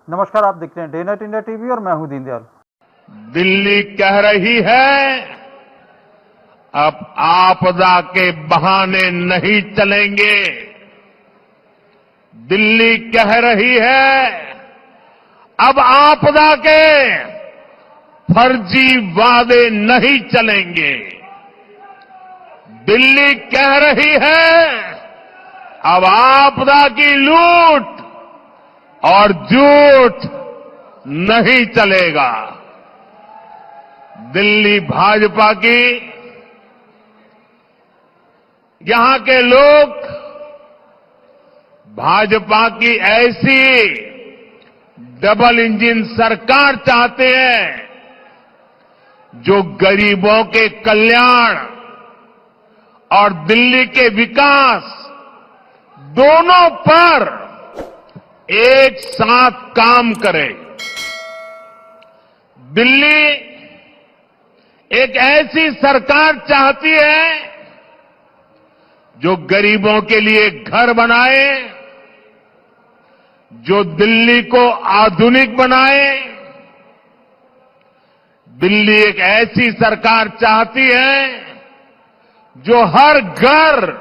नमस्कार, आप देख रहे हैं डे नाइट इंडिया टीवी और मैं हूं दीनदयाल। दिल्ली कह रही है अब आपदा के बहाने नहीं चलेंगे। दिल्ली कह रही है अब आपदा के फर्जी वादे नहीं चलेंगे। दिल्ली कह रही है अब आपदा की लूट और झूठ नहीं चलेगा। दिल्ली भाजपा की यहां के लोग भाजपा की ऐसी डबल इंजन सरकार चाहते हैं जो गरीबों के कल्याण और दिल्ली के विकास दोनों पर एक साथ काम करे। दिल्ली एक ऐसी सरकार चाहती है जो गरीबों के लिए घर बनाए, जो दिल्ली को आधुनिक बनाए। दिल्ली एक ऐसी सरकार चाहती है जो हर घर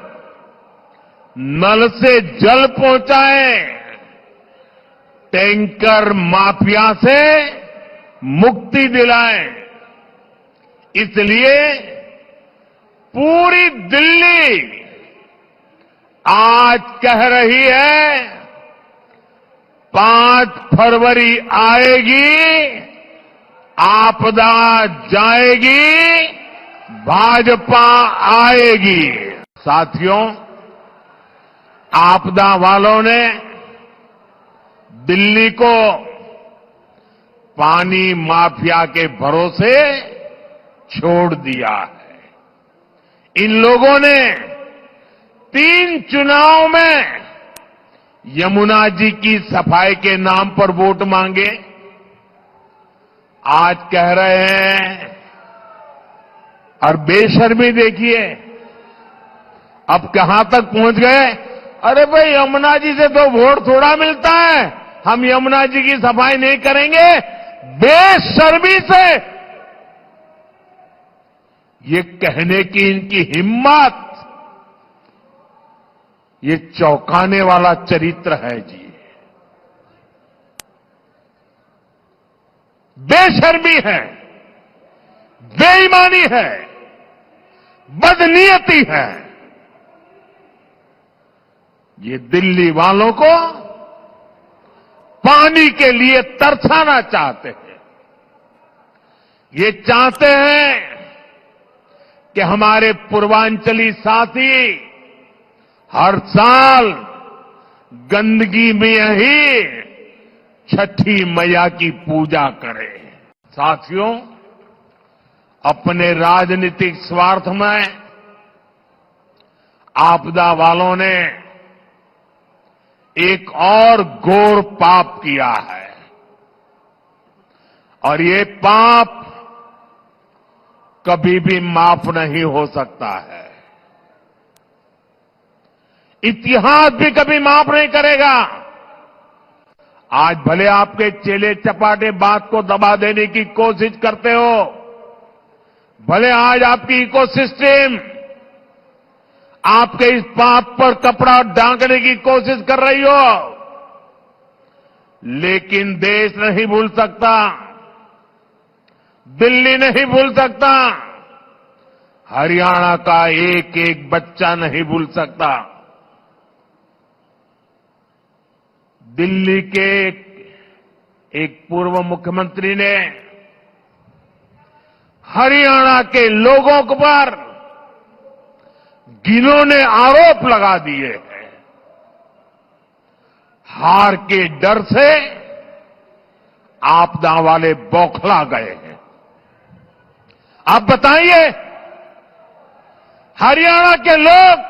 नल से जल पहुंचाए, टैंकर माफिया से मुक्ति दिलाए। इसलिए पूरी दिल्ली आज कह रही है 5 फरवरी आएगी, आपदा जाएगी, भाजपा आएगी। साथियों, आपदा वालों ने दिल्ली को पानी माफिया के भरोसे छोड़ दिया है। इन लोगों ने 3 चुनाव में यमुना जी की सफाई के नाम पर वोट मांगे। आज कह रहे हैं, और बेशर्मी देखिए अब कहां तक पहुंच गए। अरे भाई, यमुना जी से तो वोट थोड़ा मिलता है, हम यमुना जी की सफाई नहीं करेंगे। बेशर्मी से ये कहने की इनकी हिम्मत, ये चौंकाने वाला चरित्र है जी। बेशर्मी है, बेईमानी है, बदनीयती है। ये दिल्ली वालों को पानी के लिए तरसाना चाहते हैं। ये चाहते हैं कि हमारे पूर्वांचली साथी हर साल गंदगी में ही छठी मैया की पूजा करें। साथियों, अपने राजनीतिक स्वार्थ में आपदा वालों ने एक और घोर पाप किया है, और ये पाप कभी भी माफ नहीं हो सकता है। इतिहास भी कभी माफ नहीं करेगा। आज भले आपके चेले चपाटे बात को दबा देने की कोशिश करते हो, भले आज आपकी इकोसिस्टम आपके इस पाप पर कपड़ा ढांकने की कोशिश कर रही हो, लेकिन देश नहीं भूल सकता, दिल्ली नहीं भूल सकता, हरियाणा का एक एक बच्चा नहीं भूल सकता। दिल्ली के एक पूर्व मुख्यमंत्री ने हरियाणा के लोगों पर घिनौने आरोप लगा दिए हैं। हार के डर से आपदा वाले बौखला गए हैं। आप बताइए, हरियाणा के लोग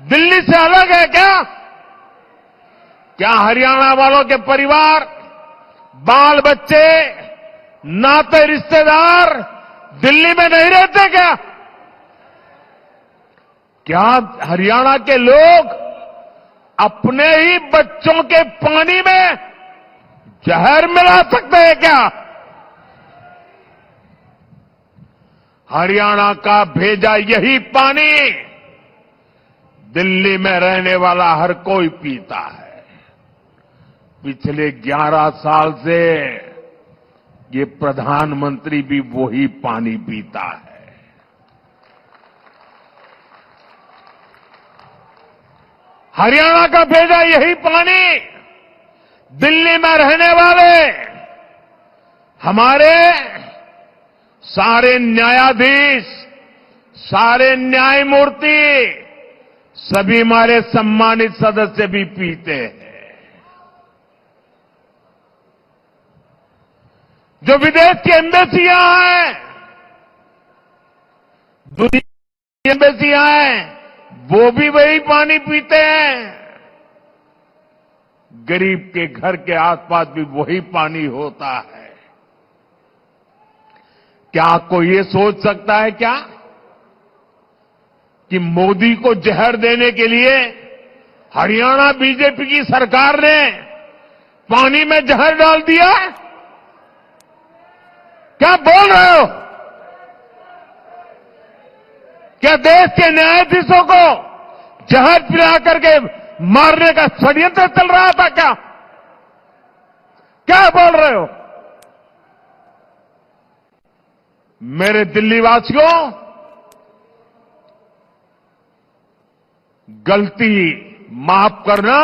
दिल्ली से अलग है क्या? क्या हरियाणा वालों के परिवार, बाल बच्चे, नाते रिश्तेदार दिल्ली में नहीं रहते क्या? क्या हरियाणा के लोग अपने ही बच्चों के पानी में जहर मिला सकते हैं क्या? हरियाणा का भेजा यही पानी दिल्ली में रहने वाला हर कोई पीता है। पिछले 11 साल से ये प्रधानमंत्री भी वही पानी पीता है। हरियाणा का भेजा यही पानी दिल्ली में रहने वाले हमारे सारे न्यायाधीश, सारे न्यायमूर्ति, सभी हमारे सम्मानित सदस्य भी पीते हैं। जो विदेश की एम्बेसियां हैं, दुनिया की एम्बेसियां हैं, वो भी वही पानी पीते हैं। गरीब के घर के आसपास भी वही पानी होता है। क्या कोई ये सोच सकता है क्या कि मोदी को जहर देने के लिए हरियाणा बीजेपी की सरकार ने पानी में जहर डाल दिया? क्या बोल रहे हो? क्या देश के न्यायाधीशों को जहर पिला करके मारने का षड्यंत्र चल रहा था क्या? क्या बोल रहे हो? मेरे दिल्ली वासियों, गलती माफ करना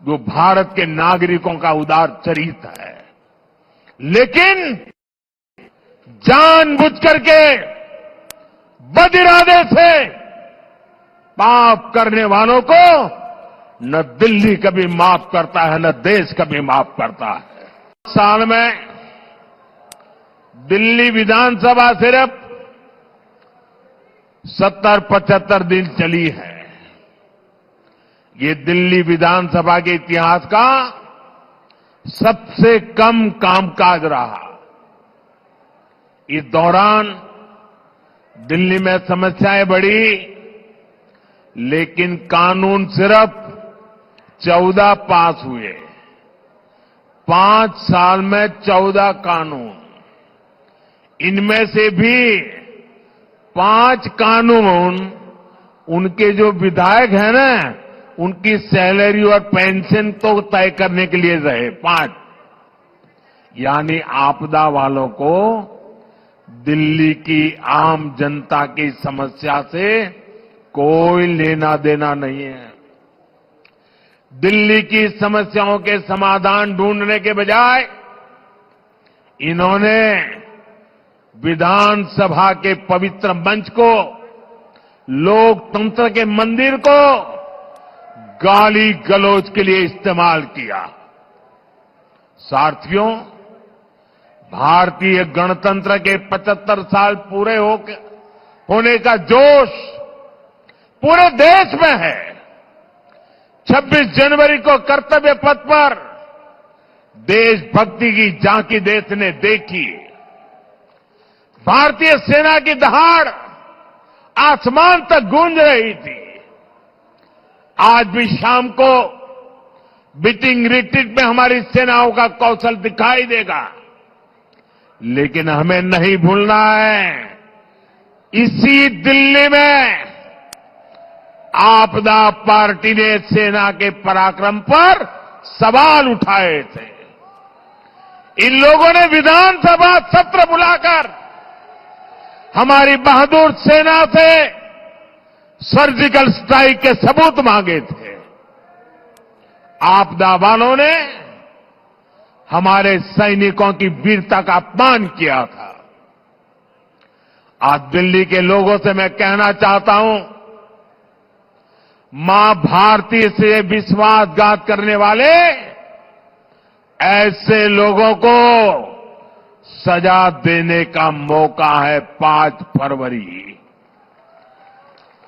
जो भारत के नागरिकों का उदार चरित्र है, लेकिन जानबूझ करके बदिरादे से पाप करने वालों को न दिल्ली कभी माफ करता है, न देश कभी माफ करता है। साल में दिल्ली विधानसभा सिर्फ 70-75 दिन चली है। ये दिल्ली विधानसभा के इतिहास का सबसे कम कामकाज रहा। इस दौरान दिल्ली में समस्याएं बढ़ी, लेकिन कानून सिर्फ 14 पास हुए। 5 साल में 14 कानून। इनमें से भी 5 कानून उनके जो विधायक हैं ना, उनकी सैलरी और पेंशन तो तय करने के लिए रहे। 5 यानी आपदा वालों को दिल्ली की आम जनता की समस्या से कोई लेना देना नहीं है। दिल्ली की समस्याओं के समाधान ढूंढने के बजाय इन्होंने विधानसभा के पवित्र मंच को, लोकतंत्र के मंदिर को गाली गलौज के लिए इस्तेमाल किया। साथियों, भारतीय गणतंत्र के 75 साल पूरे होने का जोश पूरे देश में है। 26 जनवरी को कर्तव्य पथ पर देशभक्ति की झांकी देश ने देखी। भारतीय सेना की दहाड़ आसमान तक गूंज रही थी। आज भी शाम को बीटिंग रिट्रीट में हमारी सेनाओं का कौशल दिखाई देगा, लेकिन हमें नहीं भूलना है, इसी दिल्ली में आपदा पार्टी ने सेना के पराक्रम पर सवाल उठाए थे। इन लोगों ने विधानसभा सत्र बुलाकर हमारी बहादुर सेना से सर्जिकल स्ट्राइक के सबूत मांगे थे। आपदा वालों ने हमारे सैनिकों की वीरता का अपमान किया था। आज दिल्ली के लोगों से मैं कहना चाहता हूं, मां भारती से विश्वासघात करने वाले ऐसे लोगों को सजा देने का मौका है 5 फरवरी।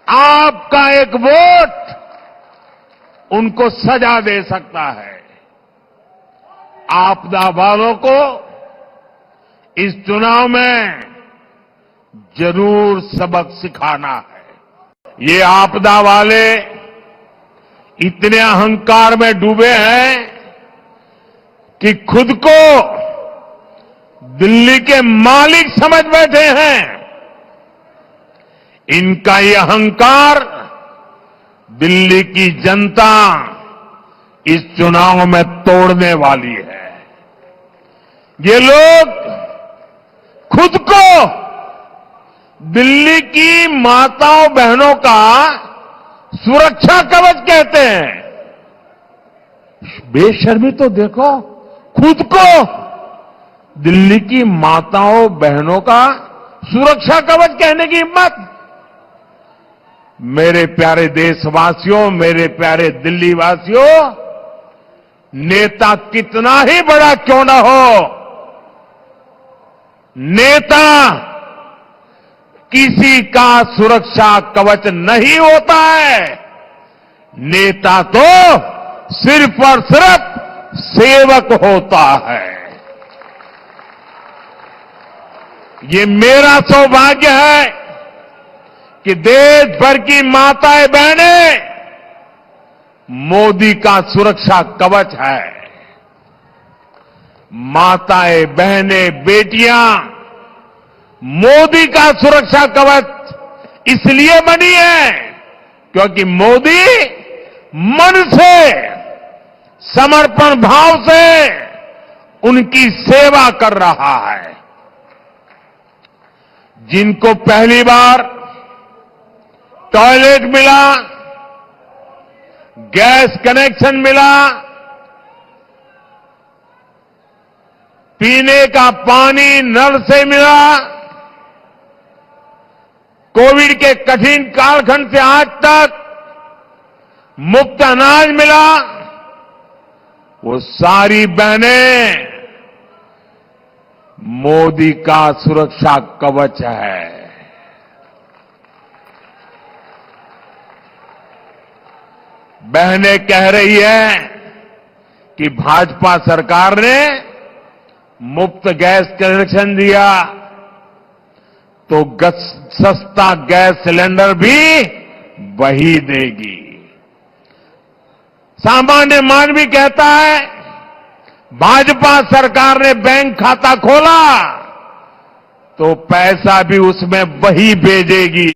आपका एक वोट उनको सजा दे सकता है। आपदा वालों को इस चुनाव में जरूर सबक सिखाना है। ये आपदा वाले इतने अहंकार में डूबे हैं कि खुद को दिल्ली के मालिक समझ बैठे हैं। इनका ये अहंकार दिल्ली की जनता इस चुनाव में तोड़ने वाली है। ये लोग खुद को दिल्ली की माताओं बहनों का सुरक्षा कवच कहते हैं। बेशर्मी तो देखो, खुद को दिल्ली की माताओं बहनों का सुरक्षा कवच कहने की हिम्मत। मेरे प्यारे देशवासियों, मेरे प्यारे दिल्ली वासियों, नेता कितना ही बड़ा क्यों ना हो, नेता किसी का सुरक्षा कवच नहीं होता है। नेता तो सिर्फ और सिर्फ सेवक होता है। ये मेरा सौभाग्य है कि देश भर की माताएं बहनें मोदी का सुरक्षा कवच है। माताएं बहनें बेटियां मोदी का सुरक्षा कवच इसलिए बनी है क्योंकि मोदी मन से, समर्पण भाव से उनकी सेवा कर रहा है। जिनको पहली बार टॉयलेट मिला, गैस कनेक्शन मिला, पीने का पानी नल से मिला, कोविड के कठिन कालखंड से आज तक मुफ्त अनाज मिला, वो सारी बहनें मोदी का सुरक्षा कवच है। बहनें कह रही है कि भाजपा सरकार ने मुफ्त गैस कनेक्शन दिया तो सस्ता गैस सिलेंडर भी वही देगी। सामान्य मानवी कहता है भाजपा सरकार ने बैंक खाता खोला तो पैसा भी उसमें वही भेजेगी।